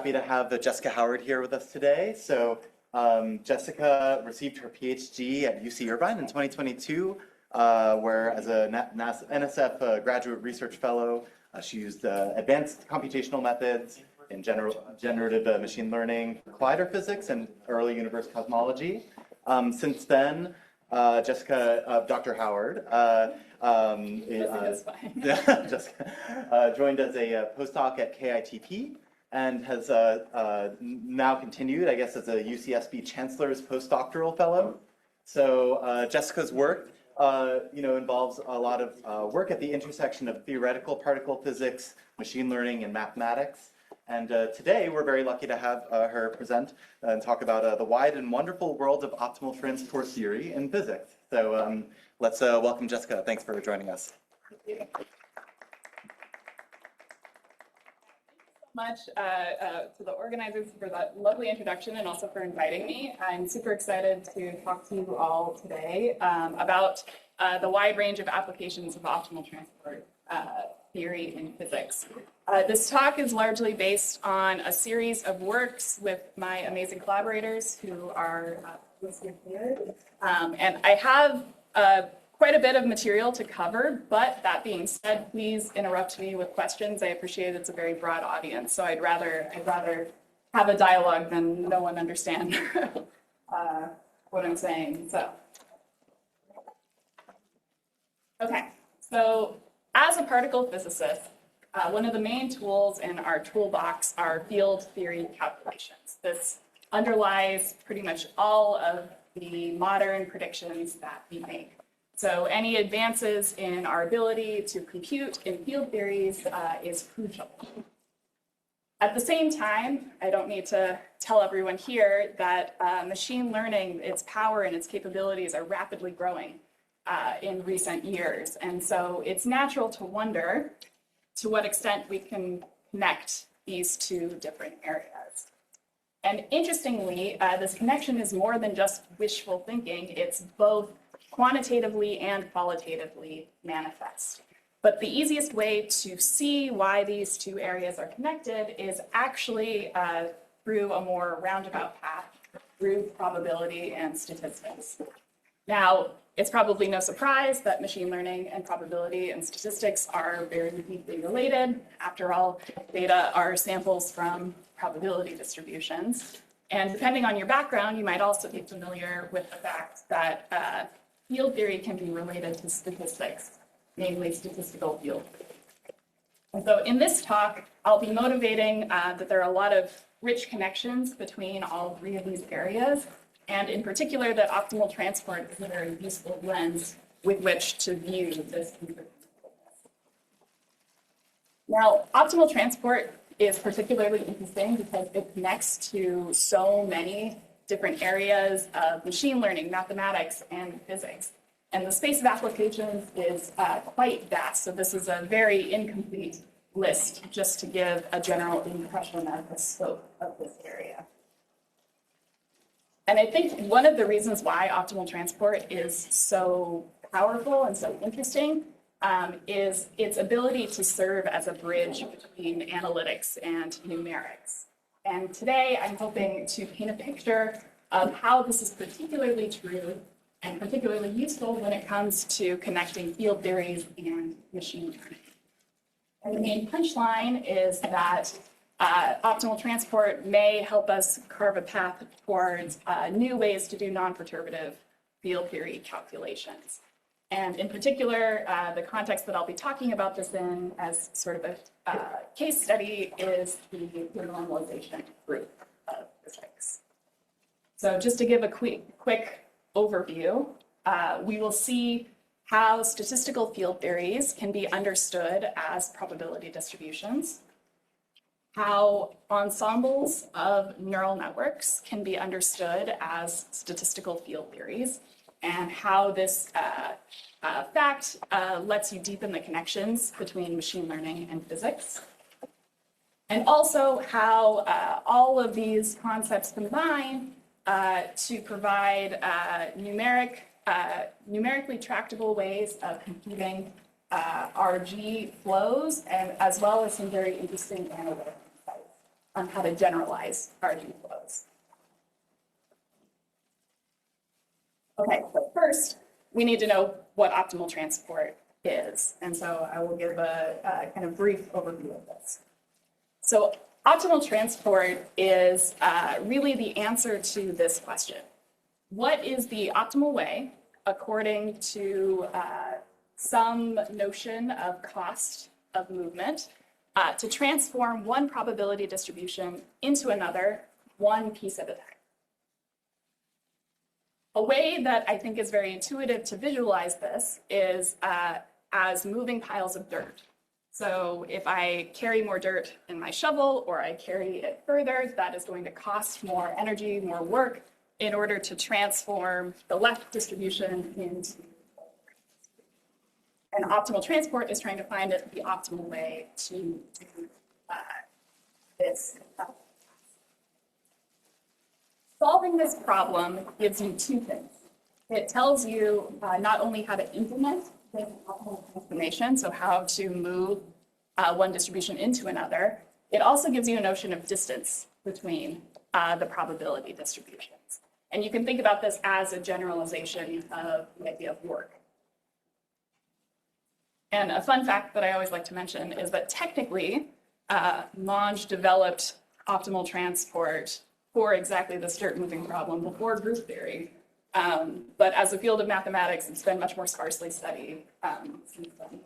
Happy to have Jessica Howard here with us today. So Jessica received her PhD at UC Irvine in 2022, where as a NSF Graduate Research Fellow, she used advanced computational methods in generative machine learning, collider physics, and early universe cosmology. Since then, Dr. Howard, Jessica joined as a postdoc at KITP and has now continued, I guess, as a UCSB Chancellor's Postdoctoral Fellow. So Jessica's work, involves a lot of work at the intersection of theoretical particle physics, machine learning, and mathematics. And today, we're very lucky to have her present and talk about the wide and wonderful world of optimal transport theory in physics. So let's welcome Jessica. Thanks for joining us. Thank you so much to the organizers for that lovely introduction and also for inviting me. I'm super excited to talk to you all today about the wide range of applications of optimal transport theory in physics. This talk is largely based on a series of works with my amazing collaborators who are listed here. And I have quite a bit of material to cover, but that being said, please interrupt me with questions. I appreciate it's a very broad audience, so I'd rather have a dialogue than no one understand what I'm saying. So, okay, so as a particle physicist, one of the main tools in our toolbox are field theory calculations. This underlies pretty much all of the modern predictions that we make. So any advances in our ability to compute in field theories is crucial. At the same time, I don't need to tell everyone here that machine learning, its power and its capabilities are rapidly growing in recent years. And so it's natural to wonder to what extent we can connect these two different areas. And interestingly, this connection is more than just wishful thinking. It's both quantitatively and qualitatively manifest. But the easiest way to see why these two areas are connected is actually through a more roundabout path, through probability and statistics. Now, it's probably no surprise that machine learning and probability and statistics are very deeply related. After all, data are samples from probability distributions. And depending on your background, you might also be familiar with the fact that field theory can be related to statistics, namely statistical field theory. And so in this talk, I'll be motivating that there are a lot of rich connections between all three of these areas, and in particular that optimal transport is a very useful lens with which to view this. Now, optimal transport is particularly interesting because it connects to so many different areas of machine learning, mathematics, and physics. And the space of applications is quite vast. So this is a very incomplete list just to give a general impression of the scope of this area. And I think one of the reasons why optimal transport is so powerful and so interesting is its ability to serve as a bridge between analytics and numerics. And today, I'm hoping to paint a picture of how this is particularly true and particularly useful when it comes to connecting field theories and machine learning. And the main punchline is that optimal transport may help us carve a path towards new ways to do non-perturbative field theory calculations. And in particular, the context that I'll be talking about this in as sort of a case study is the normalization group of physics. So just to give a quick overview, we will see how statistical field theories can be understood as probability distributions, how ensembles of neural networks can be understood as statistical field theories, and how this fact lets you deepen the connections between machine learning and physics. And also how all of these concepts combine to provide numerically tractable ways of computing RG flows, and as well as some very interesting analytical insights on how to generalize RG flows. Okay, but first, we need to know what optimal transport is. And so I will give a kind of brief overview of this. So optimal transport is really the answer to this question. What is the optimal way, according to some notion of cost of movement, to transform one probability distribution into another, one piece at a time? A way that I think is very intuitive to visualize this is as moving piles of dirt. So if I carry more dirt in my shovel or I carry it further, that is going to cost more energy, more work in order to transform the left distribution into and optimal transport is trying to find the optimal way to do this. Solving this problem gives you two things. It tells you not only how to implement this optimal transformation, so how to move one distribution into another, it also gives you a notion of distance between the probability distributions. And you can think about this as a generalization of the idea of work. And a fun fact that I always like to mention is that technically, Monge developed optimal transport for exactly this dirt moving problem before group theory. But as a field of mathematics, it's been much more sparsely studied since then.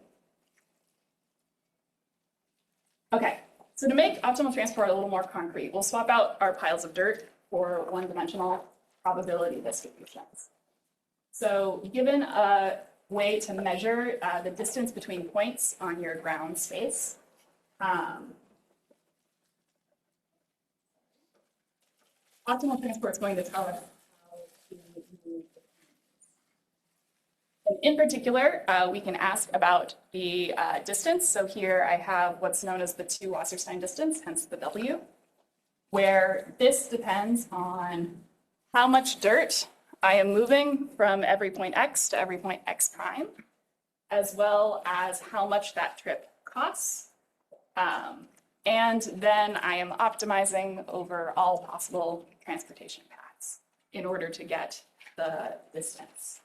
Okay, so to make optimal transport a little more concrete, we'll swap out our piles of dirt for one-dimensional probability distributions. So given a way to measure the distance between points on your ground space, optimal transport is going to tell us how to move. And in particular, we can ask about the distance. So here I have what's known as the 2 Wasserstein distance, hence the W, where this depends on how much dirt I am moving from every point X to every point X prime, as well as how much that trip costs. And then I am optimizing over all possible transportation paths in order to get the distance.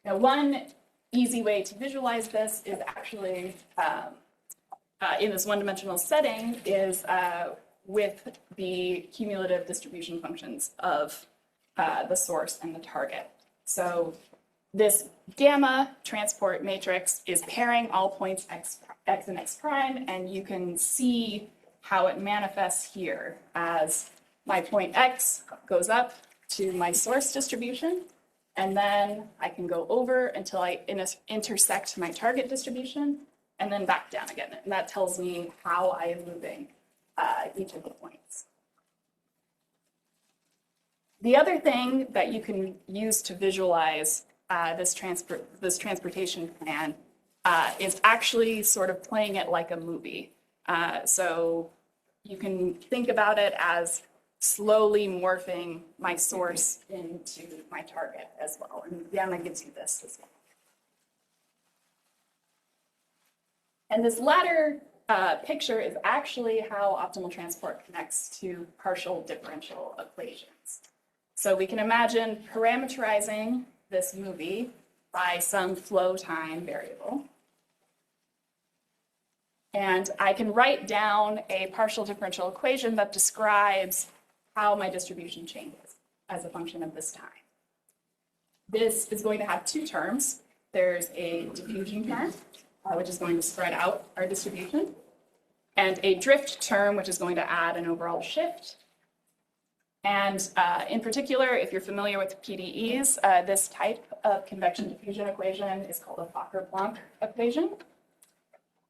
Now, one easy way to visualize this is actually in this one-dimensional setting is with the cumulative distribution functions of the source and the target. So this gamma transport matrix is pairing all points X and X prime, and you can see how it manifests here as my point X goes up to my source distribution, and then I can go over until I intersect my target distribution, and then back down again. And that tells me how I am moving each of the points. The other thing that you can use to visualize this transportation plan is actually sort of playing it like a movie. So you can think about it as slowly morphing my source into my target as well. And gamma gives you this as well. And this latter picture is actually how optimal transport connects to partial differential equations. So we can imagine parameterizing this movie by some flow time variable. And I can write down a partial differential equation that describes how my distribution changes as a function of this time. This is going to have two terms. There's a diffusion term, which is going to spread out our distribution, and a drift term, which is going to add an overall shift. And in particular, if you're familiar with PDEs, this type of convection diffusion equation is called a Bakar-Planck equation.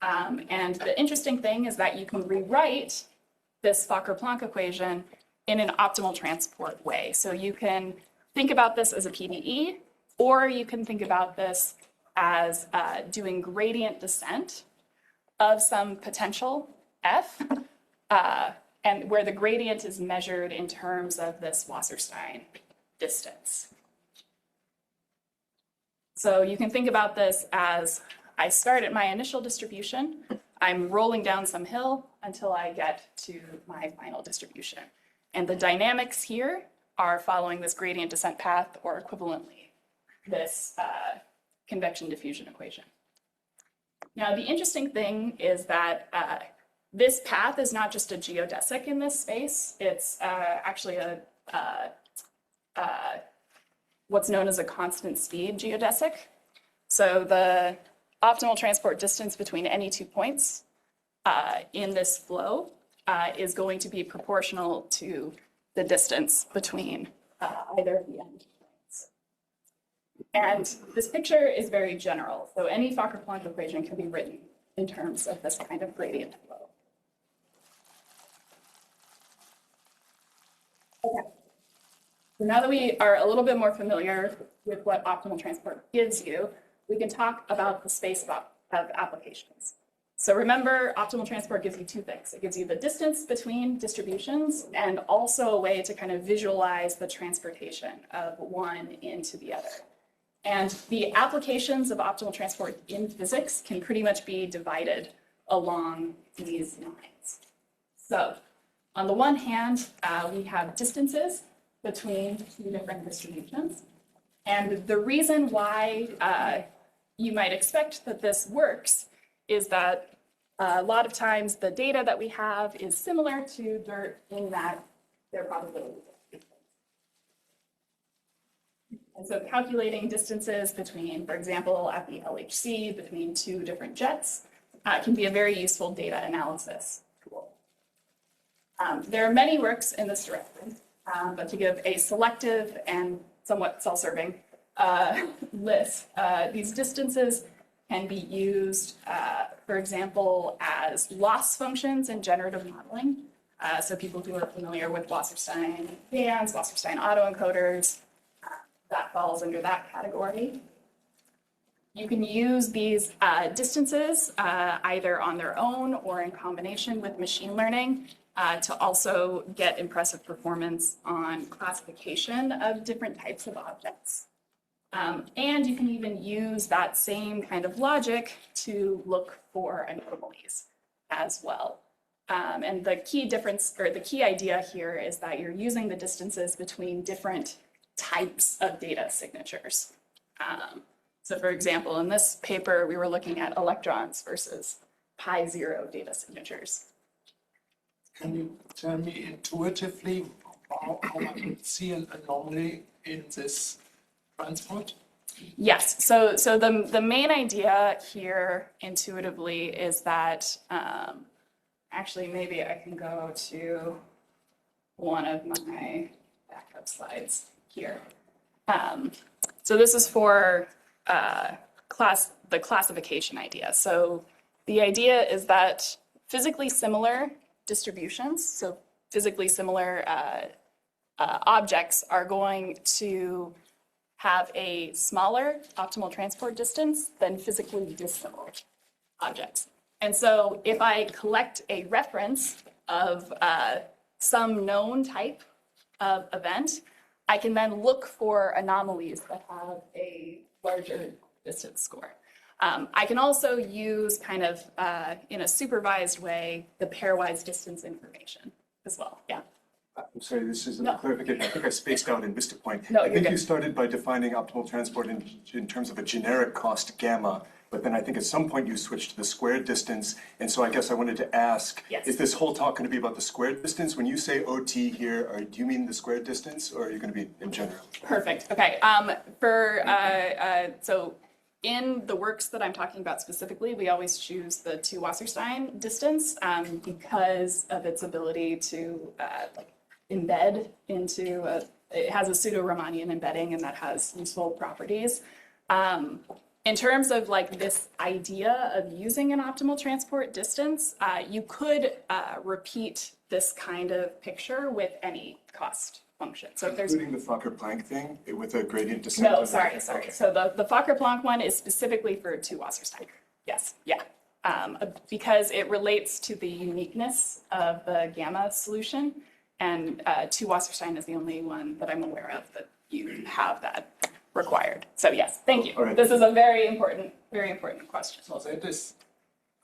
And the interesting thing is that you can rewrite this Bakar-Planck equation in an optimal transport way. So you can think about this as a PDE, or you can think about this as doing gradient descent of some potential F, and where the gradient is measured in terms of this Wasserstein distance. So you can think about this as I start at my initial distribution, I'm rolling down some hill until I get to my final distribution. And the dynamics here are following this gradient descent path, or equivalently, this convection diffusion equation. Now, the interesting thing is that this path is not just a geodesic in this space. It's actually what's known as a constant speed geodesic. So the optimal transport distance between any 2 points in this flow is going to be proportional to the distance between either of the end points. And this picture is very general. So any Fokker-Planck equation can be written in terms of this kind of gradient flow. Okay. So now that we are a little bit more familiar with what optimal transport gives you, we can talk about the space of applications. So remember, optimal transport gives you two things. It gives you the distance between distributions and also a way to kind of visualize the transportation of one into the other. And the applications of optimal transport in physics can pretty much be divided along these lines. So on the one hand, we have distances between two different distributions. And the reason why you might expect that this works is that a lot of times the data that we have is similar to dirt in that their probabilities are different. And so calculating distances between, for example, at the LHC, between two different jets, can be a very useful data analysis tool. There are many works in this direction, but to give a selective and somewhat self-serving list, these distances can be used, for example, as loss functions in generative modeling. So people who are familiar with Wasserstein bands, Wasserstein autoencoders, that falls under that category. You can use these distances either on their own or in combination with machine learning to also get impressive performance on classification of different types of objects. And you can even use that same kind of logic to look for anomalies as well. And the key difference, or the key idea here, is that you're using the distances between different types of data signatures. So for example, in this paper, we were looking at electrons versus pi0 data signatures. Can you tell me intuitively how I would see an anomaly in this transport? Yes, so the main idea here intuitively is that, actually maybe I can go to one of my backup slides here. So this is for the classification idea. So the idea is that physically similar distributions, so physically similar objects, are going to have a smaller optimal transport distance than physically dissimilar objects. And so if I collect a reference of some known type of event, I can then look for anomalies that have a larger distance score. I can also use kind of, in a supervised way, the pairwise distance information as well. Yeah. I'm sorry, this is a clarification. I think I spaced out and missed a point. No, I think you're you good. started by defining optimal transport in terms of a generic cost gamma, but then I think at some point you switched to the squared distance. And so I guess I wanted to ask, Yes. is this whole talk going to be about the squared distance? When you say OT here, do you mean the squared distance, or are you going to be in general? Perfect. Okay. So in the works that I'm talking about specifically, we always choose the 2 Wasserstein distance because of its ability to embed into it has a pseudo-Riemannian embedding, and that has useful properties. In terms of this idea of using an optimal transport distance, you could repeat this kind of picture with any cost function. So if there's Including the Fokker-Planck thing with a gradient descent? no, of the- sorry. Okay. So the Fokker-Planck one is specifically for 2 Wasserstein. Yes, yeah. Because it relates to the uniqueness of the gamma solution, and 2 Wasserstein is the only one that I'm aware of that you have that required. So yes, thank you. All right. This is a very important question. So that is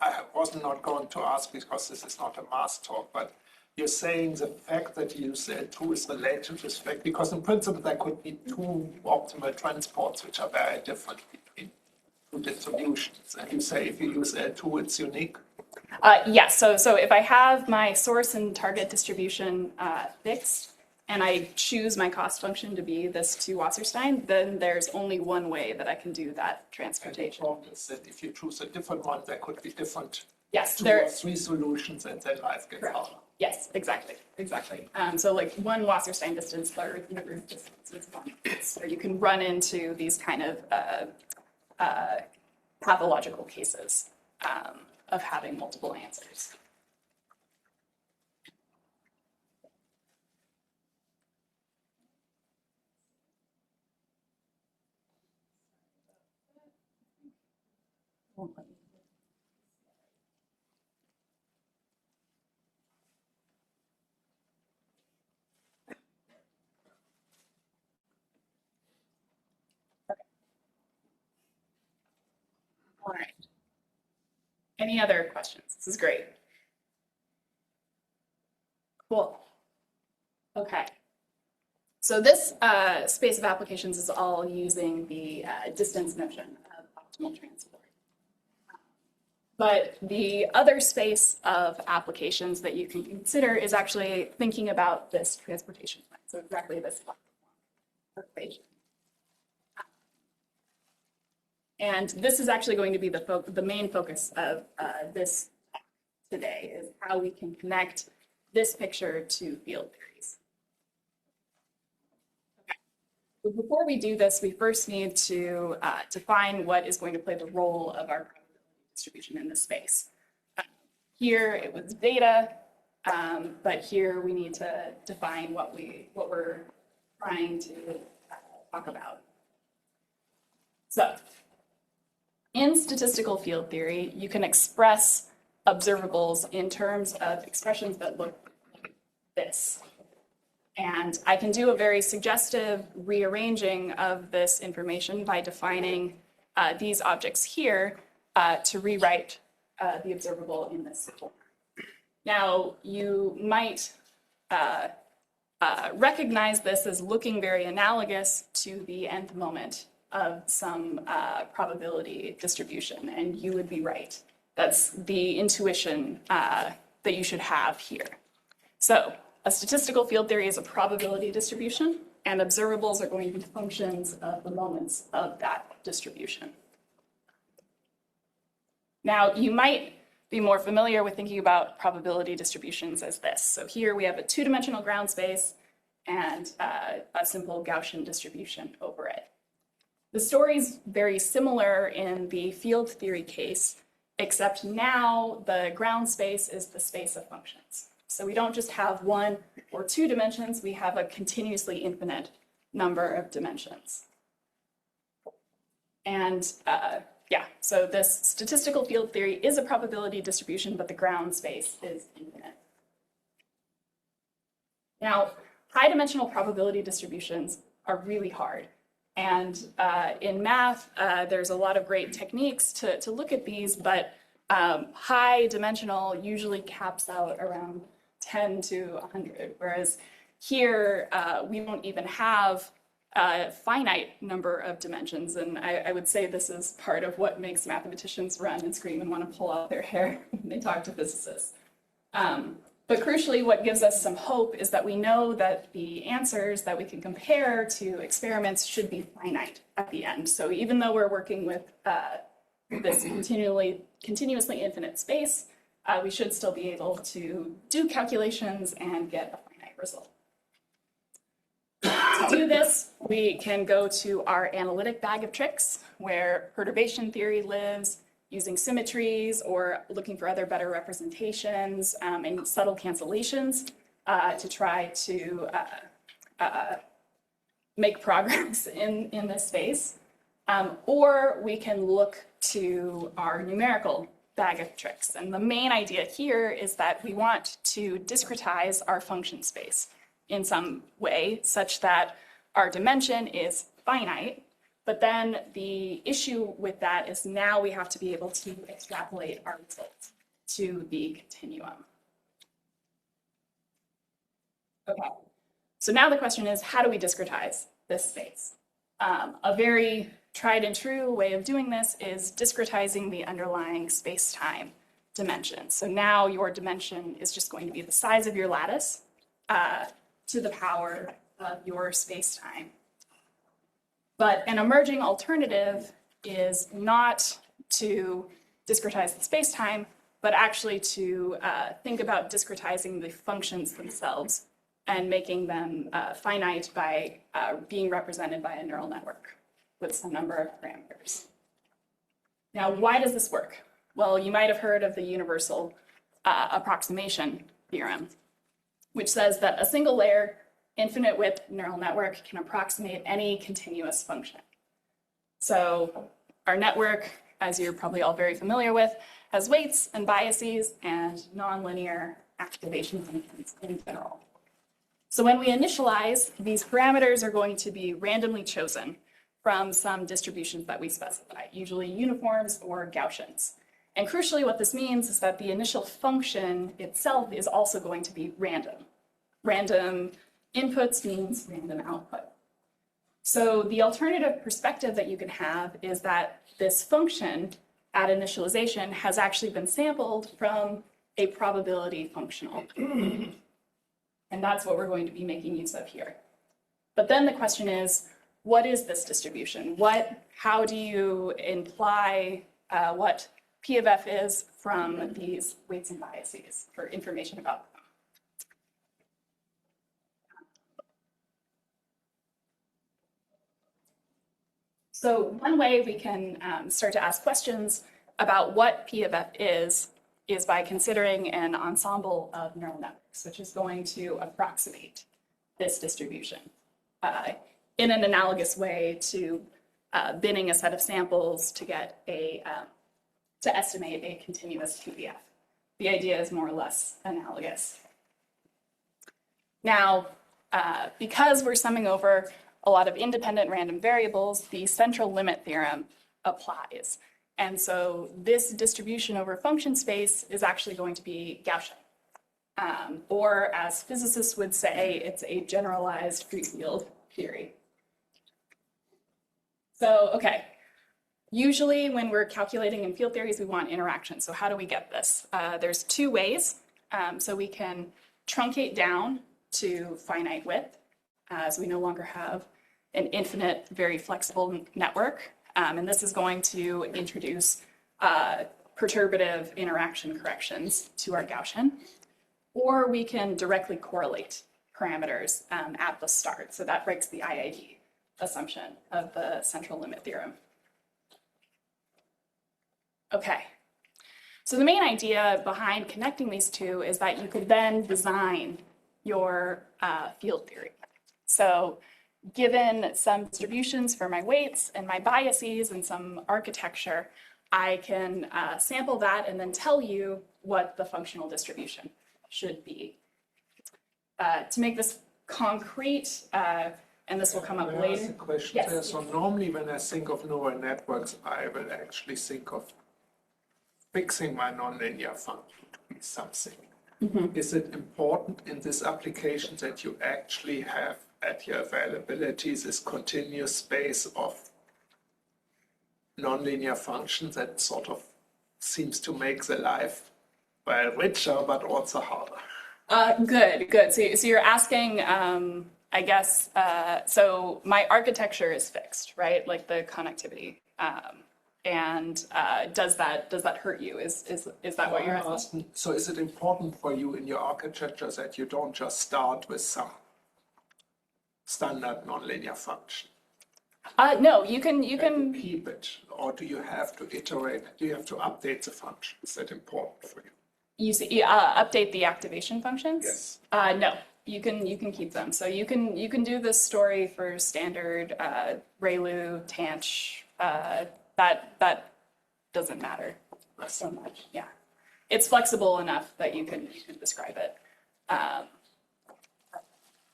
I was not going to ask because this is not a mass talk, but you're saying the fact that you use L2 is related to this fact, because in principle there could be two optimal transports which are very different between two distributions. And you say if you use L2, it's unique. Yes, so if I have my source and target distribution fixed, and I choose my cost function to be this 2 Wasserstein, then there's only one way that I can do that And the transportation. problem is that if you choose a different one, there could be different Yes, 2 there. or 3 solutions, and then life gets Correct. harder. Yes, exactly. So like 1 Wasserstein distance or the root distance is 1. So you can run into these kind of pathological cases of having multiple answers. All right. Any other questions? This is great. Cool. Okay. So this space of applications is all using the distance notion of optimal transport. But the other space of applications that you can consider is actually thinking about this transportation plan. So exactly this equation. And this is actually going to be the main focus of this today, is how we can connect this picture to field theories. Okay. But before we do this, we first need to define what is going to play the role of our probability distribution in this space. Here it was data, but here we need to define what we're trying to talk about. So, in statistical field theory, you can express observables in terms of expressions that look like this. And I can do a very suggestive rearranging of this information by defining these objects here to rewrite the observable in this form. Now, you might recognize this as looking very analogous to the nth moment of some probability distribution, and you would be right. That's the intuition that you should have here. So a statistical field theory is a probability distribution, and observables are going to be functions of the moments of that distribution. Now, you might be more familiar with thinking about probability distributions as this. So here we have a 2-dimensional ground space and a simple Gaussian distribution over it. The story is very similar in the field theory case, except now the ground space is the space of functions. So we don't just have 1 or 2 dimensions, we have a continuously infinite number of dimensions. And so this statistical field theory is a probability distribution, but the ground space is infinite. Now, high-dimensional probability distributions are really hard. And in math, there's a lot of great techniques to look at these, but high dimensional usually caps out around 10 to 100, whereas here we don't even have a finite number of dimensions. And I would say this is part of what makes mathematicians run and scream and want to pull out their hair when they talk to physicists. But crucially, what gives us some hope is that we know that the answers that we can compare to experiments should be finite at the end. So even though we're working with this continuously infinite space, we should still be able to do calculations and get a finite result. To do this, we can go to our analytic bag of tricks, where perturbation theory lives, using symmetries or looking for other better representations and subtle cancellations to try to make progress in this space. Or we can look to our numerical bag of tricks. And the main idea here is that we want to discretize our function space in some way such that our dimension is finite, But then the issue with that is now we have to be able to extrapolate our results to the continuum. Okay, so now the question is, how do we discretize this space? A very tried and true way of doing this is discretizing the underlying space-time dimension. So now your dimension is just going to be the size of your lattice to the power of your space-time. But an emerging alternative is not to discretize the space-time, but actually to think about discretizing the functions themselves and making them finite by being represented by a neural network with some number of parameters. Now, why does this work? Well, you might have heard of the universal approximation theorem, which says that a single layer infinite width neural network can approximate any continuous function. So our network, as you're probably all very familiar with, has weights and biases and nonlinear activation functions in general. So when we initialize, these parameters are going to be randomly chosen from some distributions that we specify, usually uniforms or Gaussians. And crucially, what this means is that the initial function itself is also going to be random. Random inputs means random output. So the alternative perspective that you can have is that this function at initialization has actually been sampled from a probability functional. And that's what we're going to be making use of here. But then the question is, what is this distribution? How do you imply what P of F is from these weights and biases for information about them? So one way we can start to ask questions about what P of F is by considering an ensemble of neural networks, which is going to approximate this distribution in an analogous way to binning a set of samples to get to estimate a continuous PBF. The idea is more or less analogous. Now, because we're summing over a lot of independent random variables, the central limit theorem applies. And so this distribution over function space is actually going to be Gaussian. Or as physicists would say, it's a generalized free field theory. So, okay, usually when we're calculating in field theories, we want interaction. So how do we get this? There's two ways. So we can truncate down to finite width, as we no longer have an infinite, very flexible network. And this is going to introduce perturbative interaction corrections to our Gaussian. Or we can directly correlate parameters at the start. So that breaks the IID assumption of the central limit theorem. Okay, so the main idea behind connecting these two is that you could then design your field theory. So given some distributions for my weights and my biases and some architecture, I can sample that and then tell you what the functional distribution should be. To make this concrete, and this will come up later. Ask a question Yes, there. yes. So normally when I think of neural networks, I will actually think of fixing my nonlinear function to be something. Mm-hmm. Is it important in this application that you actually have at your availability this continuous space of nonlinear functions that sort of seems to make the life, well, richer, but also harder? Good. So you're asking, I guess, so my architecture is fixed, right? Like the connectivity. And does that hurt you? Is that what you're asking? So is it important for you in your architecture that you don't just start with some standard nonlinear function? No, you can Keep it, or do you have to iterate? Do you have to update the function? Is that important for you? you see, update the activation functions. Yes. No, you can keep them. So you can do this story for standard ReLU, Tanch. That doesn't matter so much. Yeah, it's flexible enough that you can describe it.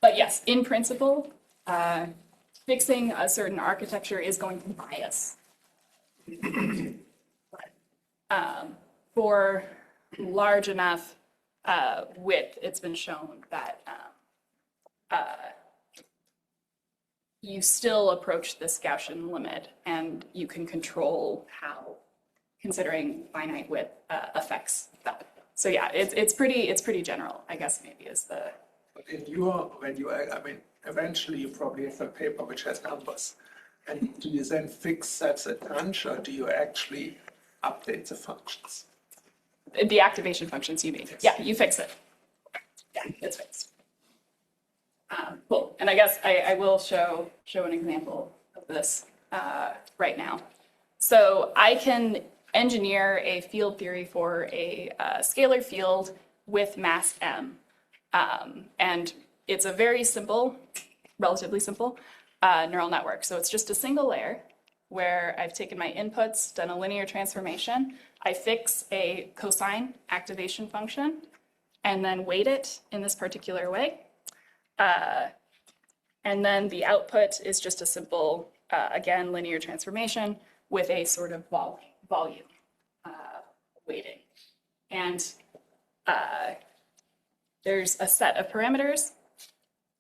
But yes, in principle, fixing a certain architecture is going to bias. For large enough width, it's been shown that you still approach this Gaussian limit, and you can control how considering finite width affects that. So yeah, it's pretty general, I guess maybe is the. But I mean, eventually you probably have a paper which has numbers. And do you then fix that at lunch, or do you actually update the functions? The activation functions you mean? Yeah, you fix it. Yeah, it's fixed. Cool. And I guess I will show an example of this right now. So I can engineer a field theory for a scalar field with mass m. And it's a very simple, relatively simple neural network. So it's just a single layer where I've taken my inputs, done a linear transformation. I fix a cosine activation function and then weight it in this particular way. And then the output is just a simple, again, linear transformation with a sort of volume weighting. And there's a set of parameters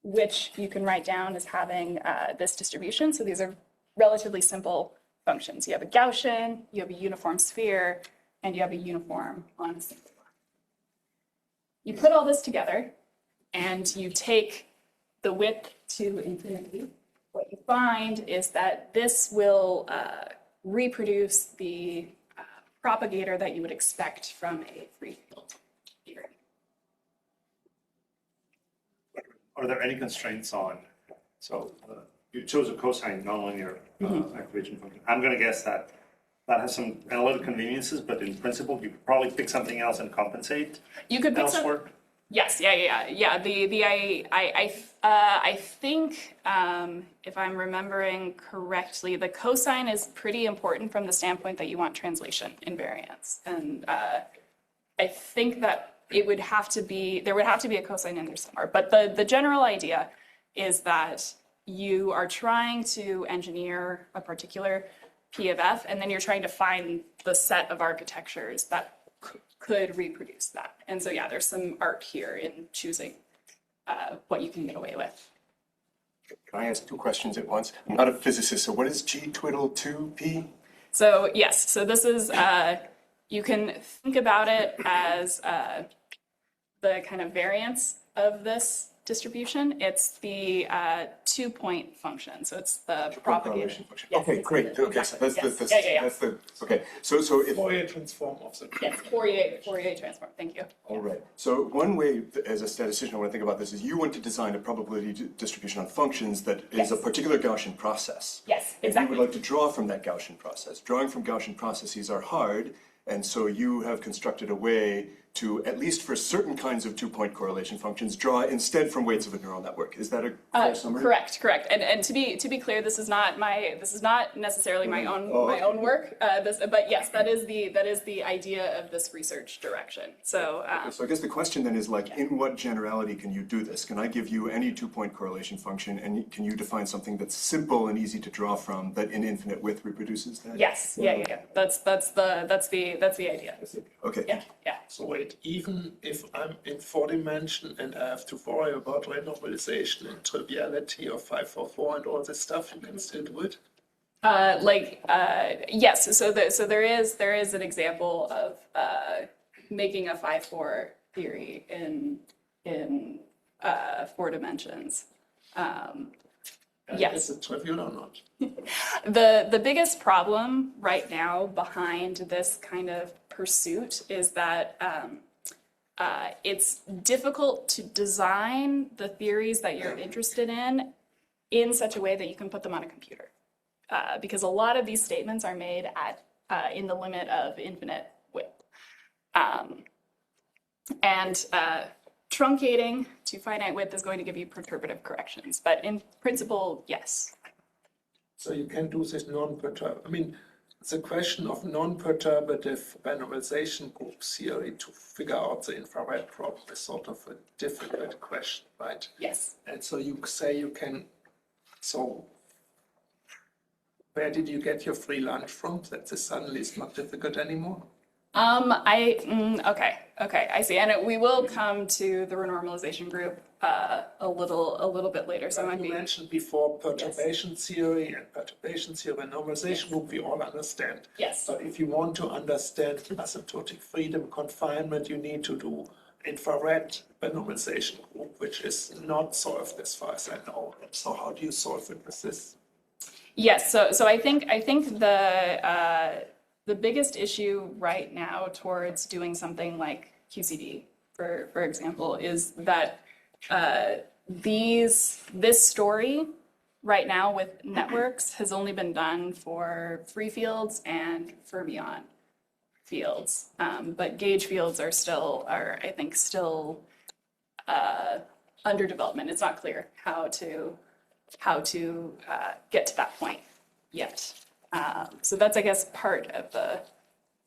which you can write down as having this distribution. So these are relatively simple functions. You have a Gaussian, you have a uniform sphere, and you have a uniform on a single line. You put all this together, and you take the width to infinity. What you find is that this will reproduce the propagator that you would expect from a free field theory. Are there any constraints on, so you chose a cosine nonlinear activation function. I'm going to guess that that has some analytic conveniences, but in principle, you could probably pick something else and compensate You could pick elsewhere. Yes, yeah. I think if I'm remembering correctly, the cosine is pretty important from the standpoint that you want translation invariance, and I think that there would have to be a cosine in there somewhere. But the general idea is that you are trying to engineer a particular P of F, and then you're trying to find the set of architectures that could reproduce that. And so, yeah, there's some art here in choosing what you can get away with. Can I ask two questions at once? I'm not a physicist, so what is G twiddle 2P? So yes, so this is, you can think about it as the kind of variance of this distribution. It's the 2-point function, so it's the propagator. Function. Yes, Okay, it's great. the- Okay, so that's yes. the, Yeah. that's the, okay. So if, Fourier transform of the. Yes, Fourier transform, thank you. all right. So one way, as a statistician, I want to think about this is you want to design a probability distribution on functions that is a Yes. particular Gaussian process. Yes, And exactly. you would like to draw from that Gaussian process. Drawing from Gaussian processes are hard, and so you have constructed a way to, at least for certain kinds of 2-point correlation functions, draw instead from weights of a neural network. Is that a fair summary? Correct. And to be clear, this is not necessarily my own work. But yes, that is the idea of this research direction. So So I guess the question then is like, in what generality can you do this? Can I give you any 2-point correlation function, and can you define something that's simple and easy to draw from that in infinite width reproduces that? yes, yeah. That's the idea. Okay. Yeah. So wait, even if I'm in 4-dimension and I have to worry about renormalization and triviality of 544 and all this stuff, you can still do it? Yes. So there is an example of making a 5-4 theory in 4 dimensions. Yes. Is it trivial or not? The biggest problem right now behind this kind of pursuit is that it's difficult to design the theories that you're interested in such a way that you can put them on a computer. Because a lot of these statements are made at in the limit of infinite width. And truncating to finite width is going to give you perturbative corrections. But in principle, yes. So you can do this non-perturbative. I mean, the question of non-perturbative renormalization group theory to figure out the infrared problem is sort of a difficult question, right? Yes. And so you say you can, so Where did you get your free lunch from? That this suddenly is not difficult anymore? Okay, I see. And we will come to the renormalization group a little bit later. So it might You be. mentioned before perturbation theory and normalization group, we all understand. Yes. But if you want to understand asymptotic freedom confinement, you need to do infrared normalization group, which is not solved as far as I know. So how do you solve it with this? Yes. So I think the biggest issue right now towards doing something like QCD, for example, is that this story right now with networks has only been done for free fields and fermion fields, but gauge fields are I think still under development. It's not clear how to get to that point yet. So that's, I guess, part of the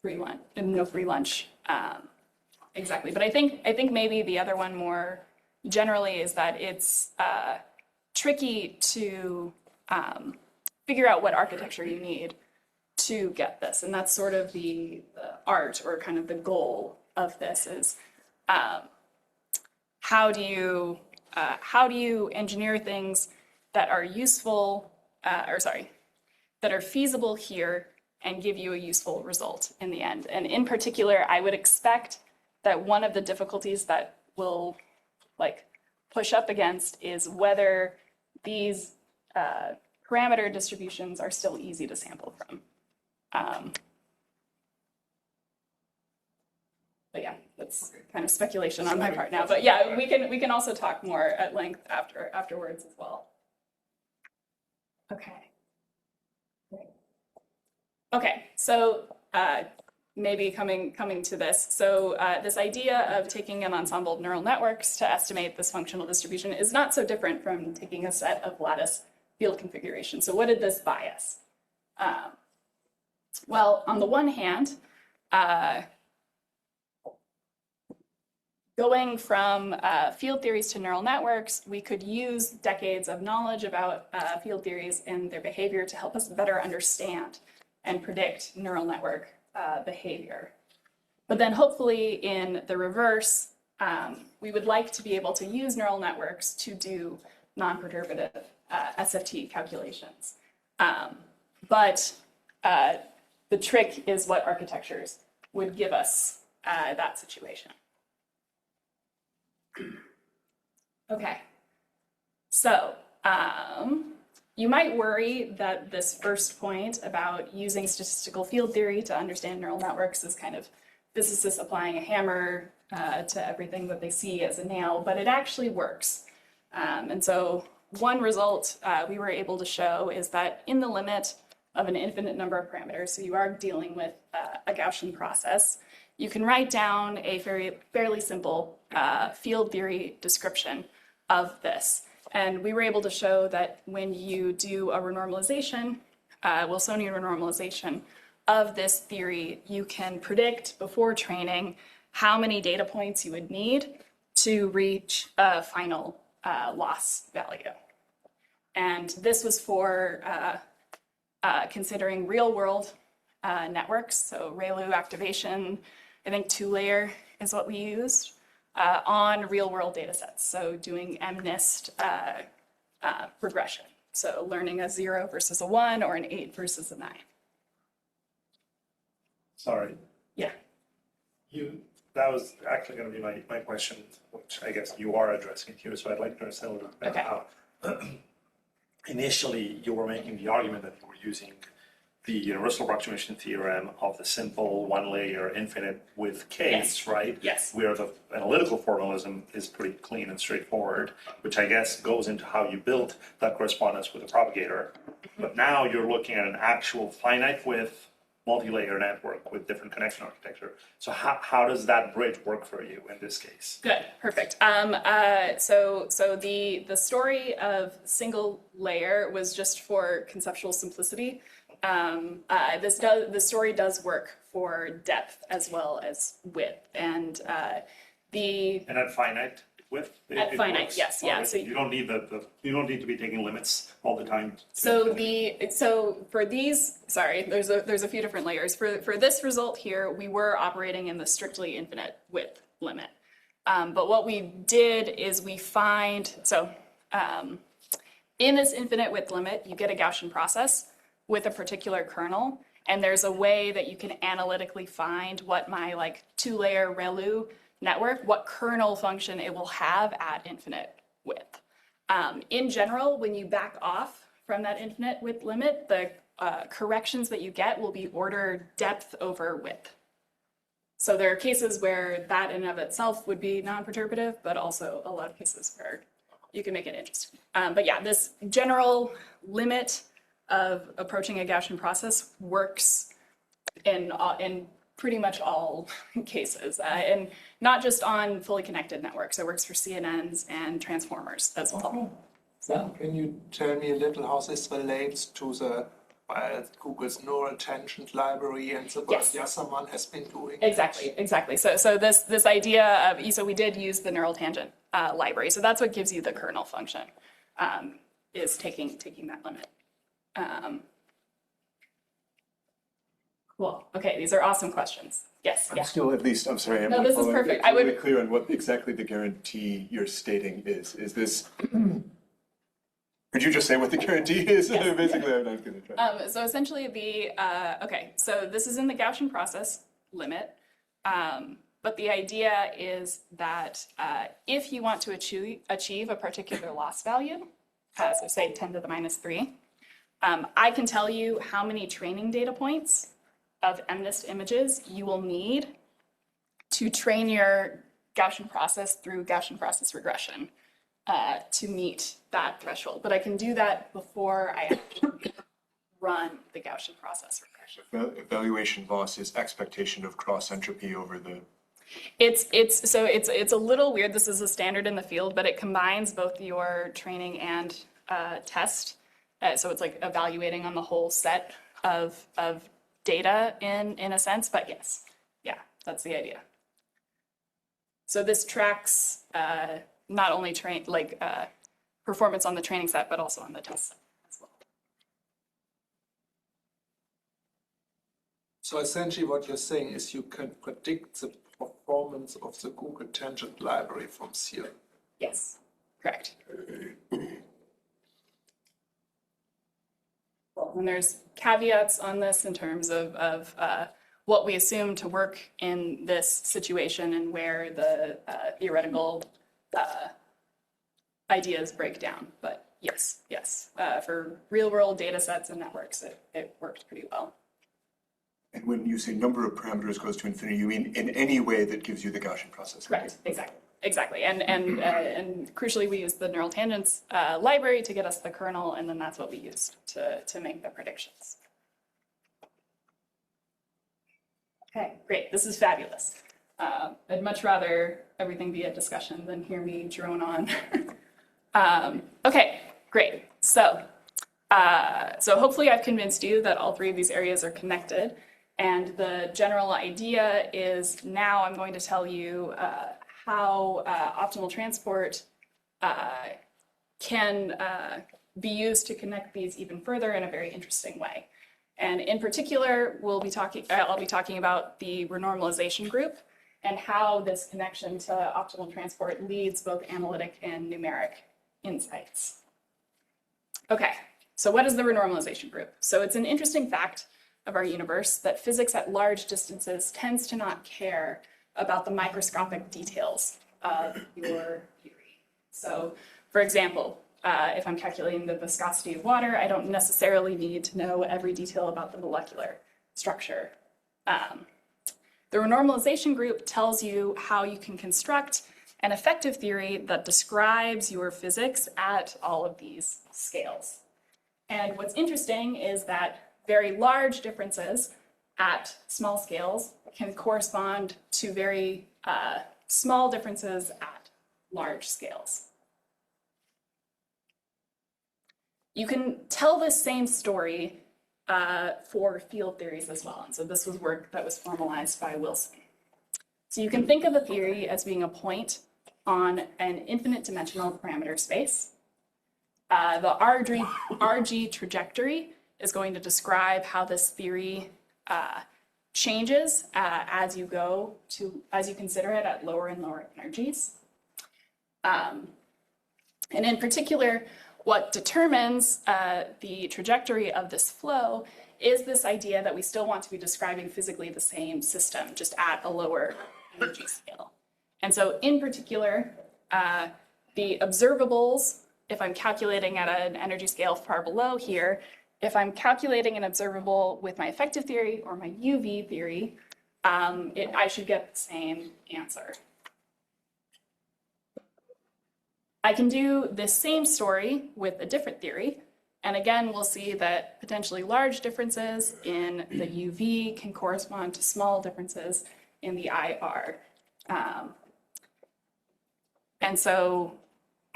free lunch, no free lunch exactly. But I think maybe the other one more generally is that it's tricky to figure out what architecture you need to get this, and that's sort of the art or kind of the goal of this is how do you engineer things that are useful that are feasible here and give you a useful result in the end. And in particular, I would expect that one of the difficulties that will push up against is whether these parameter distributions are still easy to sample from. But yeah, that's kind of speculation on my part now. But yeah, we can also talk more at length afterwards as well. Okay. Okay, so maybe coming to this. So this idea of taking an ensemble of neural networks to estimate this functional distribution is not so different from taking a set of lattice field configuration. So what did this buy us? Well, on the one hand, going from field theories to neural networks, we could use decades of knowledge about field theories and their behavior to help us better understand and predict neural network behavior. But then hopefully in the reverse, we would like to be able to use neural networks to do non-perturbative SFT calculations. But the trick is what architectures would give us that situation. Okay, so you might worry that this first point about using statistical field theory to understand neural networks is kind of physicists applying a hammer to everything that they see as a nail, but it actually works. And so one result we were able to show is that in the limit of an infinite number of parameters, so you are dealing with a Gaussian process, you can write down a fairly simple field theory description of this. And we were able to show that when you do a renormalization, Wilsonian renormalization of this theory, you can predict before training how many data points you would need to reach a final loss value. And this was for considering real-world networks, so ReLU activation, I think 2-layer is what we used, on real-world data sets, so doing MNIST regression, so learning a 0 versus a 1 or an 8 versus a 9. Sorry. Yeah. That was actually going to be my question, which I guess you are addressing here, so I'd like to understand a little bit how initially you were making the argument that you were using the universal approximation theorem of the simple one-layer infinite width case, right? Yes. Where the analytical formalism is pretty clean and straightforward, which I guess goes into how you built that correspondence with a propagator. But now you're looking at an actual finite width multi-layer network with different connection architecture. So how does that bridge work for you in this case? Good, perfect. So the story of single layer was just for conceptual simplicity. The story does work for depth as well as width, and And at finite? width? At It finite, works. yes, yeah, Alright, so you don't need you don't need to be taking limits all the time. So for these, sorry, there's a few different layers. For this result here, we were operating in the strictly infinite width limit. But what we did is we find, in this infinite width limit, you get a Gaussian process with a particular kernel, and there's a way that you can analytically find what my like 2-layer ReLU network, what kernel function it will have at infinite width. In general, when you back off from that infinite width limit, the corrections that you get will be order depth over width. So there are cases where that in and of itself would be non-perturbative, but also a lot of cases where you can make it interesting. But yeah, this general limit of approaching a Gaussian process works in pretty much all cases, and not just on fully connected networks. It works for CNNs and transformers as well. So Can you tell me a little how this relates to the Google's neural tangent library and the work Yes. Yasserman has been doing? Exactly. So this idea of, so we did use the neural tangent library. So that's what gives you the kernel function, is taking that limit. Cool. Okay, these are awesome questions. Yes, I'm yeah. still at least, I'm sorry, I'm No, not this is following- perfect. I'm really clear on what exactly the guarantee you're stating is. Is this, could you just say what the guarantee is? Yes. Basically, I'm not going to try. So essentially okay, so this is in the Gaussian process limit. But the idea is that if you want to achieve a particular loss value, so say 10 to the minus 3, I can tell you how many training data points of MNIST images you will need to train your Gaussian process through Gaussian process regression to meet that threshold. But I can do that before I actually run the Gaussian process regression. Evaluation loss is expectation of cross entropy over the. It's a little weird. This is a standard in the field, but it combines both your training and test. So it's like evaluating on the whole set of data in a sense. But yes, yeah, that's the idea. So this tracks not only performance on the training set, but also on the test set as well. So essentially what you're saying is you can predict the performance of the Google Tangent library from here. Yes, correct. Well, and there's caveats on this in terms of what we assume to work in this situation and where the theoretical ideas break down. But yes, for real world data sets and networks, it works pretty well. And when you say number of parameters goes to infinity, you mean in any way that gives you the Gaussian process? Correct, exactly. And crucially, we use the neural tangents library to get us the kernel, and then that's what we used to make the predictions. Okay, great. This is fabulous. I'd much rather everything be a discussion than hear me drone on. Okay, great. So hopefully I've convinced you that all three of these areas are connected. And the general idea is now I'm going to tell you how optimal transport can be used to connect these even further in a very interesting way. And in particular, I'll be talking about the renormalization group and how this connection to optimal transport leads both analytic and numeric insights. Okay, so what is the renormalization group? So it's an interesting fact of our universe that physics at large distances tends to not care about the microscopic details of your theory. So for example, if I'm calculating the viscosity of water, I don't necessarily need to know every detail about the molecular structure. The renormalization group tells you how you can construct an effective theory that describes your physics at all of these scales. And what's interesting is that very large differences at small scales can correspond to very small differences at large scales. You can tell this same story for field theories as well. And so this was work that was formalized by Wilson. So you can think of a theory as being a point on an infinite dimensional parameter space. The RG trajectory is going to describe how this theory changes as you consider it at lower and lower energies. And in particular, what determines the trajectory of this flow is this idea that we still want to be describing physically the same system, just at a lower energy scale. And so in particular, the observables, if I'm calculating at an energy scale far below here, if I'm calculating an observable with my effective theory or my UV theory, I should get the same answer. I can do this same story with a different theory. And again, we'll see that potentially large differences in the UV can correspond to small differences in the IR. And so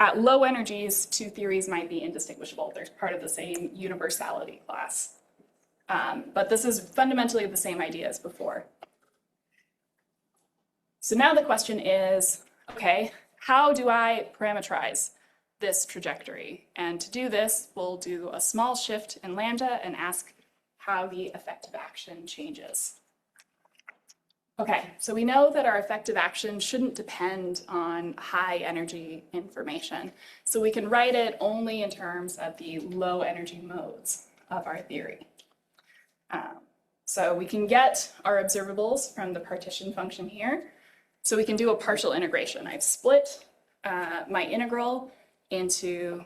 at low energies, two theories might be indistinguishable. They're part of the same universality class. But this is fundamentally the same idea as before. So now the question is, okay, how do I parameterize this trajectory? And to do this, we'll do a small shift in lambda and ask how the effective action changes. Okay, so we know that our effective action shouldn't depend on high energy information. So we can write it only in terms of the low energy modes of our theory. So we can get our observables from the partition function here. So we can do a partial integration. I've split my integral into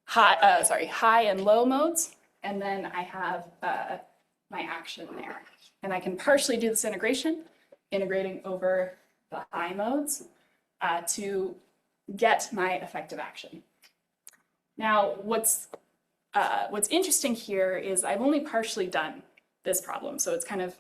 high and low modes, and then I have my action there. And I can partially do this integration, integrating over the high modes to get my effective action. Now, what's interesting here is I've only partially done this problem. So it's kind of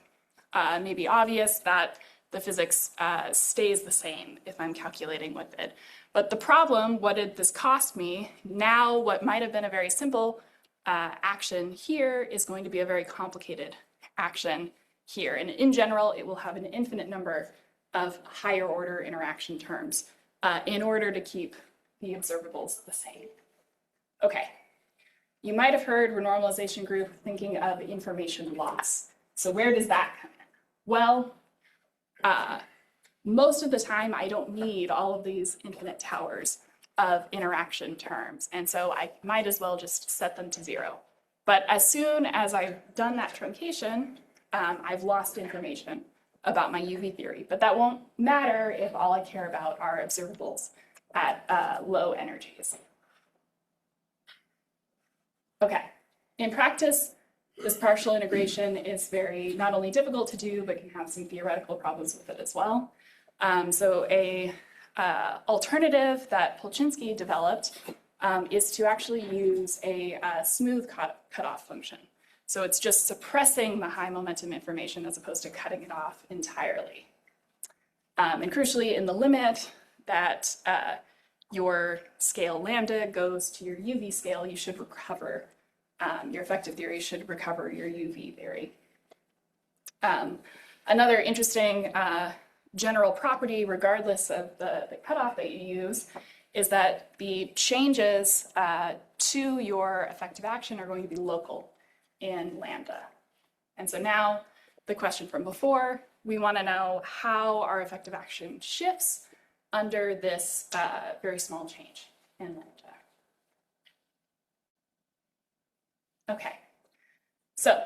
maybe obvious that the physics stays the same if I'm calculating with it. But the problem, what did this cost me? Now, what might have been a very simple action here is going to be a very complicated action here. And in general, it will have an infinite number of higher order interaction terms in order to keep the observables the same. Okay, you might have heard renormalization group thinking of information loss. So where does that come in? Well, most of the time, I don't need all of these infinite towers of interaction terms. And so I might as well just set them to 0. But as soon as I've done that truncation, I've lost information about my UV theory. But that won't matter if all I care about are observables at low energies. Okay, in practice, this partial integration is very not only difficult to do, but can have some theoretical problems with it as well. So a alternative that Polchinski developed is to actually use a smooth cutoff function. So it's just suppressing the high momentum information as opposed to cutting it off entirely. And crucially, in the limit that your scale lambda goes to your UV scale, you should recover, your effective theory should recover your UV theory. Another interesting general property, regardless of the cutoff that you use, is that the changes to your effective action are going to be local in lambda. And so now the question from before, we want to know how our effective action shifts under this very small change in lambda. Okay, so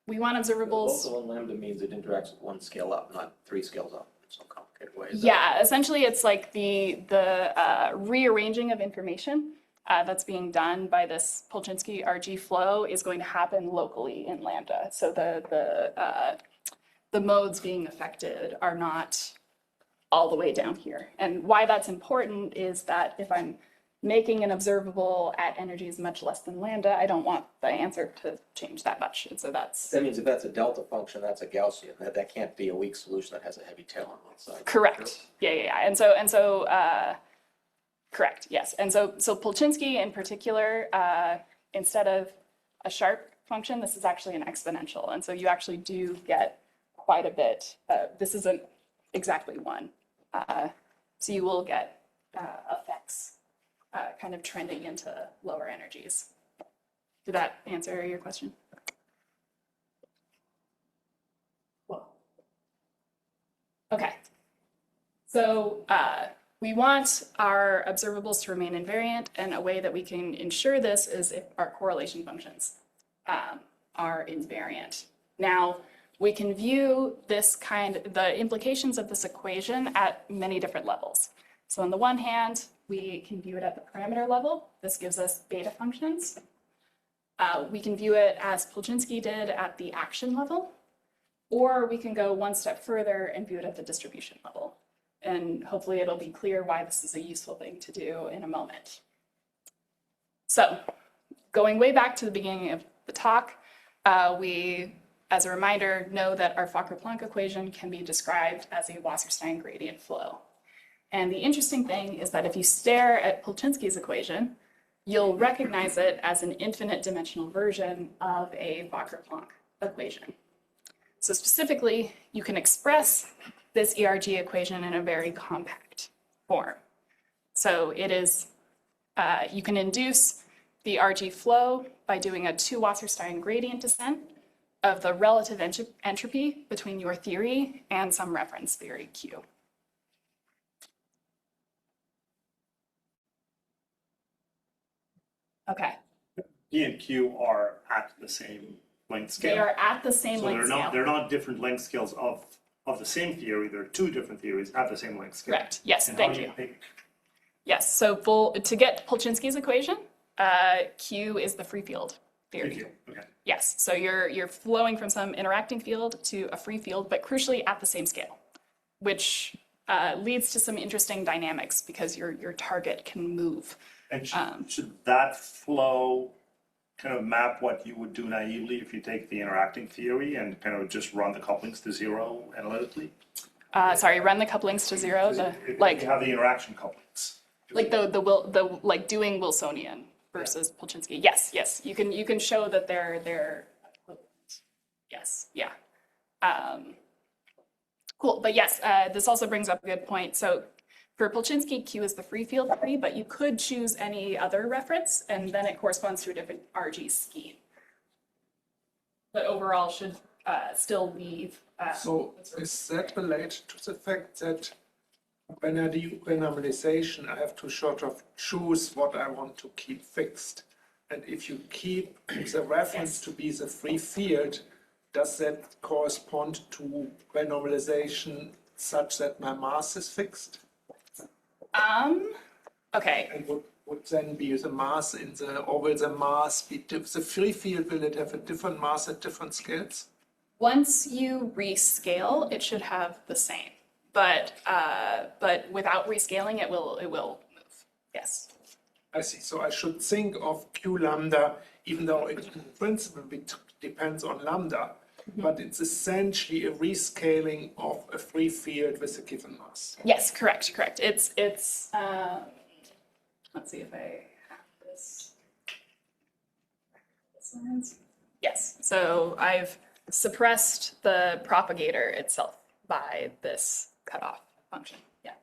we want observables. Local in lambda means it interacts with one scale up, not 3 scales up in some complicated way. Yeah, essentially it's like the rearranging of information that's being done by this Polchinski RG flow is going to happen locally in lambda. So the modes being affected are not all the way down here. And why that's important is that if I'm making an observable at energies much less than lambda, I don't want the answer to change that much. And so That means if that's a delta function, that's a Gaussian. That can't be a weak solution that has a heavy tail on one side. correct. Yeah. And so correct, yes. And so Polchinski in particular, instead of a sharp function, this is actually an exponential. And so you actually do get quite a bit. This isn't exactly 1. So you will get effects kind of trending into lower energies. Did that answer your question? Okay. So we want our observables to remain invariant, and a way that we can ensure this is if our correlation functions are invariant. Now, we can view the implications of this equation at many different levels. So on the one hand, we can view it at the parameter level. This gives us beta functions. We can view it as Polchinski did at the action level, or we can go one step further and view it at the distribution level. And hopefully it'll be clear why this is a useful thing to do in a moment. So going way back to the beginning of the talk, we, as a reminder, know that our Fokker-Planck equation can be described as a Wasserstein gradient flow. And the interesting thing is that if you stare at Polchinski's equation, you'll recognize it as an infinite dimensional version of a Fokker-Planck equation. So specifically, you can express this ERG equation in a very compact form. So it is, you can induce the RG flow by doing a 2 Wasserstein gradient descent of the relative entropy between your theory and some reference theory Q. Okay. P and Q are at the same length scale. They are at the same So length scale. they're not different length scales of the same theory. They're 2 different theories at the same length scale. Correct. Yes, And thank how do you. pick? Yes, so to get Polchinski's equation, Q is the free field theory. Thank you. Okay. Yes, so you're flowing from some interacting field to a free field, but crucially at the same scale, which leads to some interesting dynamics because your target can move. And should that flow kind of map what you would do naively if you take the interacting theory and kind of just run the couplings to 0 analytically? Sorry, run the couplings to 0. If you have the interaction couplings. Like like doing Wilsonian versus Polchinski. Yes, you can show that they're equivalent. Yes, yeah. Cool, but yes, this also brings up a good point. So for Polchinski, Q is the free field theory, but you could choose any other reference, and then it corresponds to a different RG scheme. But overall, should still leave. So is that related to the fact that when I do renormalization, I have to sort of choose what I want to keep fixed? And if you keep the reference to be the free field, does that correspond to renormalization such that my mass is fixed? Okay. And would then be the mass or will the mass be, the free field, will it have a different mass at different scales? Once you rescale, it should have the same, but without rescaling, it will move. Yes. I see. So I should think of Q lambda, even though it in principle depends on lambda, but it's essentially a rescaling of a free field with a given mass. Yes, correct. It's let's see if I have this. Yes, so I've suppressed the propagator itself by this cutoff function. Yeah.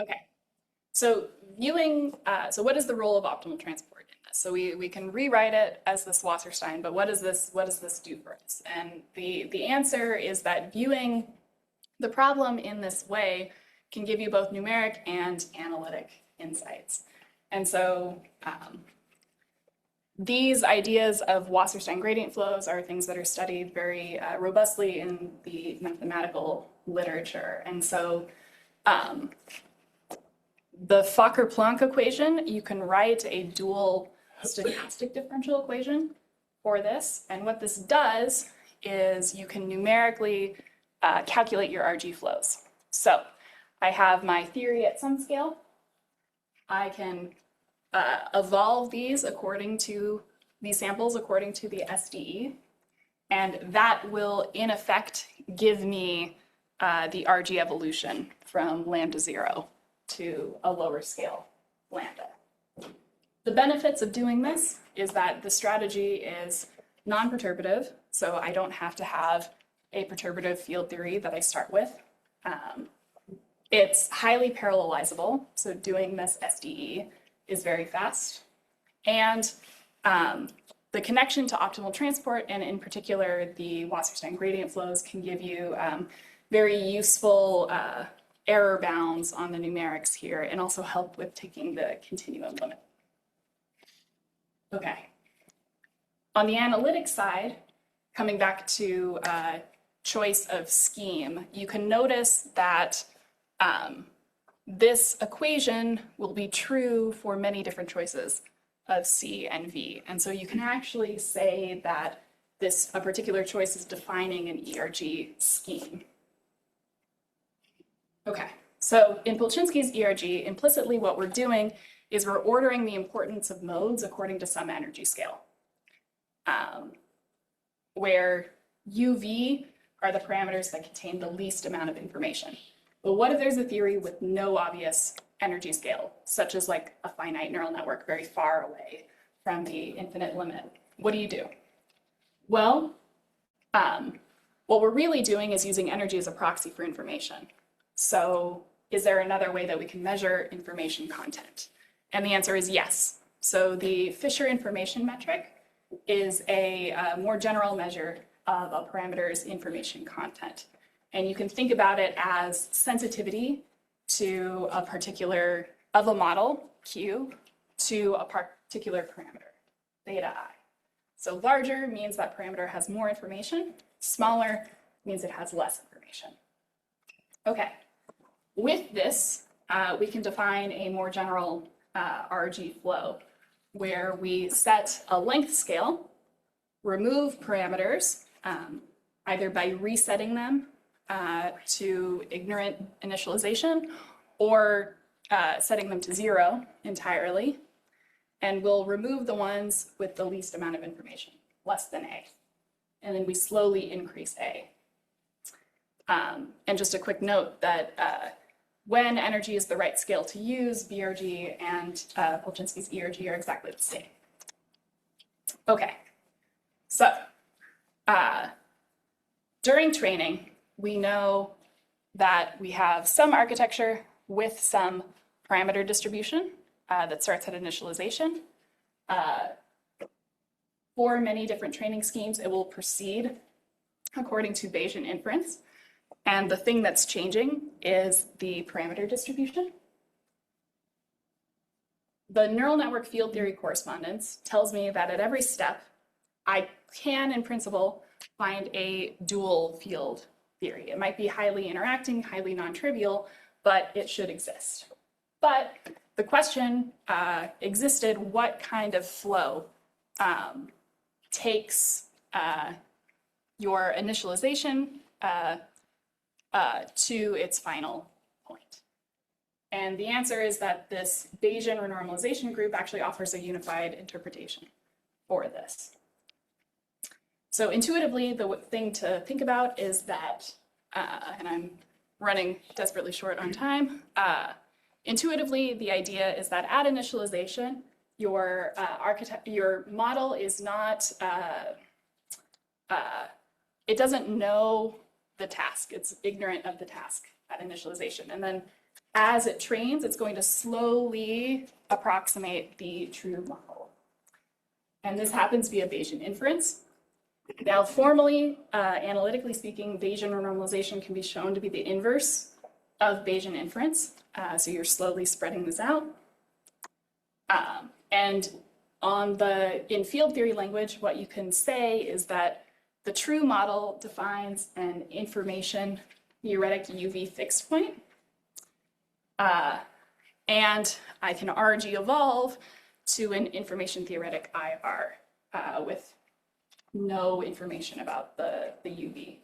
Okay. So viewing, so what is the role of optimal transport in this? So we can rewrite it as this Wasserstein, but what does this do for us? And the answer is that viewing the problem in this way can give you both numeric and analytic insights. And so these ideas of Wasserstein gradient flows are things that are studied very robustly in the mathematical literature. And so the Fokker-Planck equation, you can write a dual stochastic differential equation for this. And what this does is you can numerically calculate your RG flows. So I have my theory at some scale. I can evolve these according to these samples according to the SDE. And that will, in effect, give me the RG evolution from lambda 0 to a lower scale lambda. The benefits of doing this is that the strategy is non-perturbative, so I don't have to have a perturbative field theory that I start with. It's highly parallelizable, so doing this SDE is very fast. And the connection to optimal transport, and in particular the Wasserstein gradient flows, can give you very useful error bounds on the numerics here, and also help with taking the continuum limit. Okay. On the analytic side, coming back to choice of scheme, you can notice that this equation will be true for many different choices of C and V. And so you can actually say that a particular choice is defining an ERG scheme. Okay, so in Polchinski's ERG, implicitly what we're doing is we're ordering the importance of modes according to some energy scale, where UV are the parameters that contain the least amount of information. But what if there's a theory with no obvious energy scale, such as like a finite neural network very far away from the infinite limit? What do? Well, what we're really doing is using energy as a proxy for information. So is there another way that we can measure information content? And the answer is yes. So the Fisher information metric is a more general measure of a parameter's information content. And you can think about it as sensitivity to a particular, of a model, Q, to a particular parameter, theta I. So larger means that parameter has more information, smaller means it has less information. Okay, with this, we can define a more general RG flow, where we set a length scale, remove parameters, either by resetting them to ignorant initialization, or setting them to 0 entirely, and we'll remove the ones with the least amount of information, less than A. And then we slowly increase A. And just a quick note that when energy is the right scale to use, BRG and Polchinski's ERG are exactly the same. Okay, so during training, we know that we have some architecture with some parameter distribution that starts at initialization. For many different training schemes, it will proceed according to Bayesian inference. And the thing that's changing is the parameter distribution. The neural network field theory correspondence tells me that at every step, I can, in principle, find a dual field theory. It might be highly interacting, highly non-trivial, but it should exist. But the question existed, what kind of flow takes your initialization to its final point? And the answer is that this Bayesian renormalization group actually offers a unified interpretation for this. So intuitively, the thing to think about is that, and I'm running desperately short on time, intuitively, the idea is that at initialization, your model is not, it doesn't know the task. It's ignorant of the task at initialization. And then as it trains, it's going to slowly approximate the true model. And this happens via Bayesian inference. Now, formally, analytically speaking, Bayesian renormalization can be shown to be the inverse of Bayesian inference. So you're slowly spreading this out. And in field theory language, what you can say is that the true model defines an information theoretic UV fixed point. And I can RG evolve to an information theoretic IR with no information about the UV.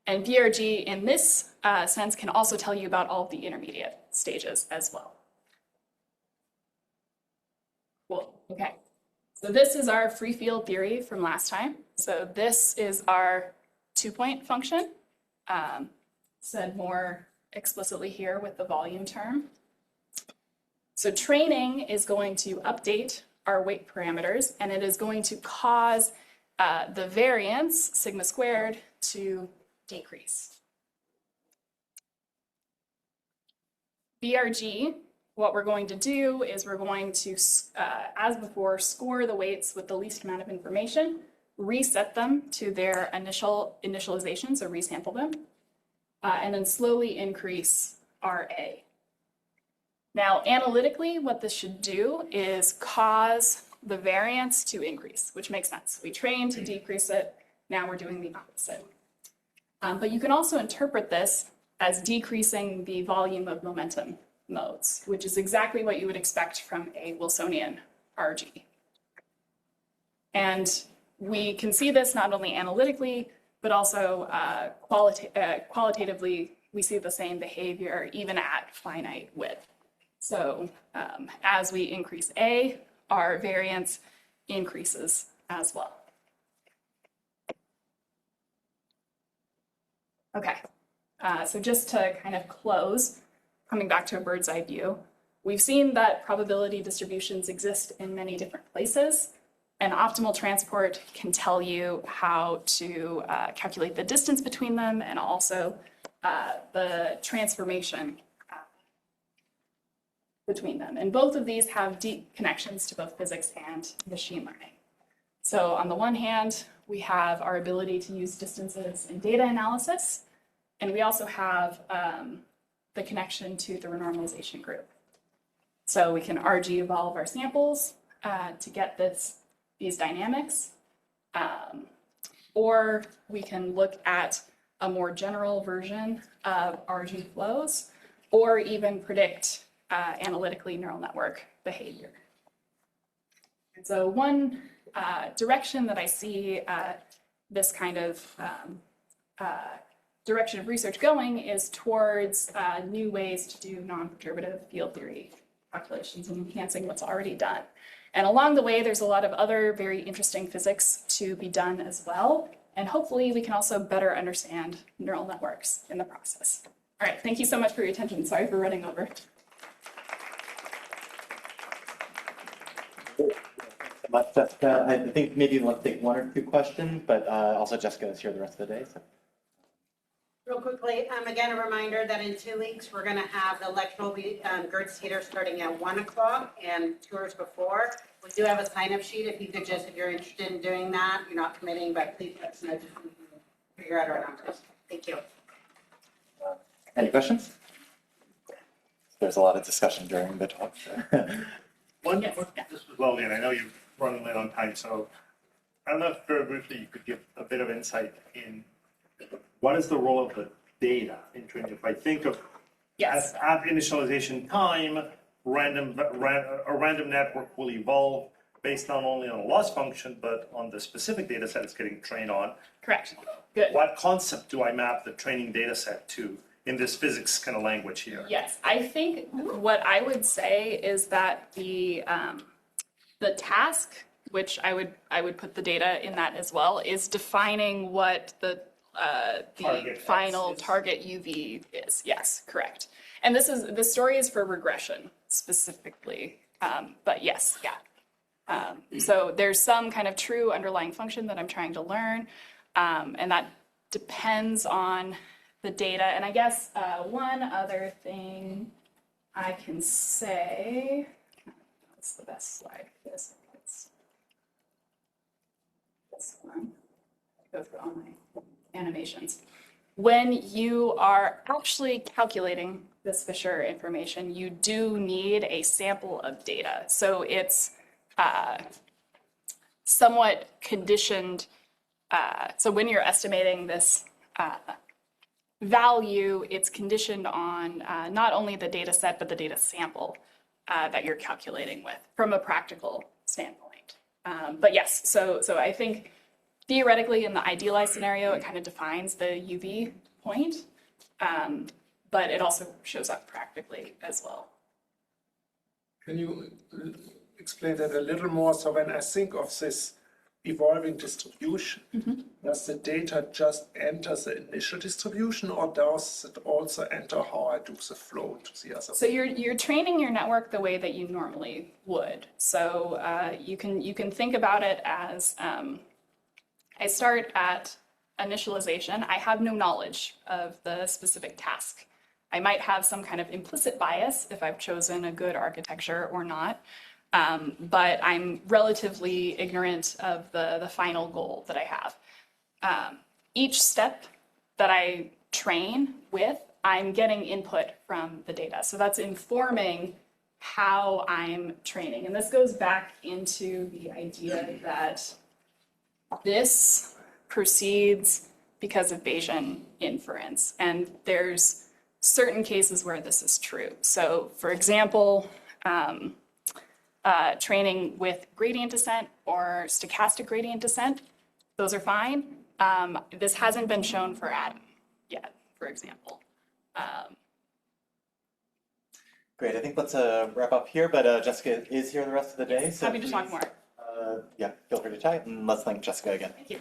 And BRG in this sense can also tell you about all of the intermediate stages as well. Cool, okay. So this is our free field theory from last time. So this is our 2-point function, said more explicitly here with the volume term. So training is going to update our weight parameters, and it is going to cause the variance, sigma squared, to decrease. BRG, what we're going to do is we're going to, as before, score the weights with the least amount of information, reset them to their initialization, so resample them, and then slowly increase RA. Now, analytically, what this should do is cause the variance to increase, which makes sense. We trained to decrease it, now we're doing the opposite. But you can also interpret this as decreasing the volume of momentum modes, which is exactly what you would expect from a Wilsonian RG. And we can see this not only analytically, but also qualitatively, we see the same behavior even at finite width. So as we increase A, our variance increases as well. Okay, so just to kind of close, coming back to a bird's eye view, we've seen that probability distributions exist in many different places, and optimal transport can tell you how to calculate the distance between them and also the transformation between them. And both of these have deep connections to both physics and machine learning. So on the one hand, we have our ability to use distances in data analysis, and we also have the connection to the renormalization group. So we can RG evolve our samples to get these dynamics, or we can look at a more general version of RG flows, or even predict analytically neural network behavior. And so one direction that I see this kind of direction of research going is towards new ways to do non-perturbative field theory calculations and enhancing what's already done. And along the way, there's a lot of other very interesting physics to be done as well. And hopefully we can also better understand neural networks in the process. All right, thank you so much for your attention. Sorry for running over. Much, Jessica. I think maybe let's take one or two questions, but also Jessica is here the rest of the day. So. Real quickly, again, a reminder that in 2 weeks, we're going to have the lecture will be Gertz Theater starting at 1 o'clock and tours before. We do have a sign-up sheet if you could just, if you're interested in doing that, you're not committing, but please let us know just so we can figure out our numbers. Thank you. Any questions? There's a lot of discussion during the talk. So. Yes. This was well, and I know you're running late on time, so I don't know if very briefly you could give a bit of insight in what is the role of the data in terms of, I think of Yes. at initialization time, a random network will evolve based not only on a loss function, but on the specific data set it's getting trained on. Correct. Good. What concept do I map the training data set to in this physics kind of language here? Yes, I think what I would say is that the task, which I would put the data in that as well, is defining what the Target final X is. target UV is. Yes, correct. And the story is for regression specifically, but yes, yeah. So there's some kind of true underlying function that I'm trying to learn, and that depends on the data. And I guess one other thing I can say, what's the best slide for this? It's this one. Go through all my animations. When you are actually calculating this Fisher information, you do need a sample of data. So it's somewhat conditioned. So when you're estimating this value, it's conditioned on not only the data set, but the data sample that you're calculating with from a practical standpoint. But yes, so I think theoretically in the idealized scenario, it kind of defines the UV point, but it also shows up practically as well. Can you explain that a little more? So when I think of this evolving distribution, does the data just enter the initial distribution, or does it also enter how I do the flow to the other? So you're training your network the way that you normally would. So you can think about it as I start at initialization. I have no knowledge of the specific task. I might have some kind of implicit bias if I've chosen a good architecture or not, but I'm relatively ignorant of the final goal that I have. Each step that I train with, I'm getting input from the data. So that's informing how I'm training. And this goes back into the idea that this proceeds because of Bayesian inference. And there's certain cases where this is true. So for example, training with gradient descent or stochastic gradient descent, those are fine. This hasn't been shown for atom yet, for example. Great, I think let's wrap up here, but Jessica is here the rest of the day. So Happy to talk more. yeah, feel free to chat, and let's thank Jessica again. Thank you.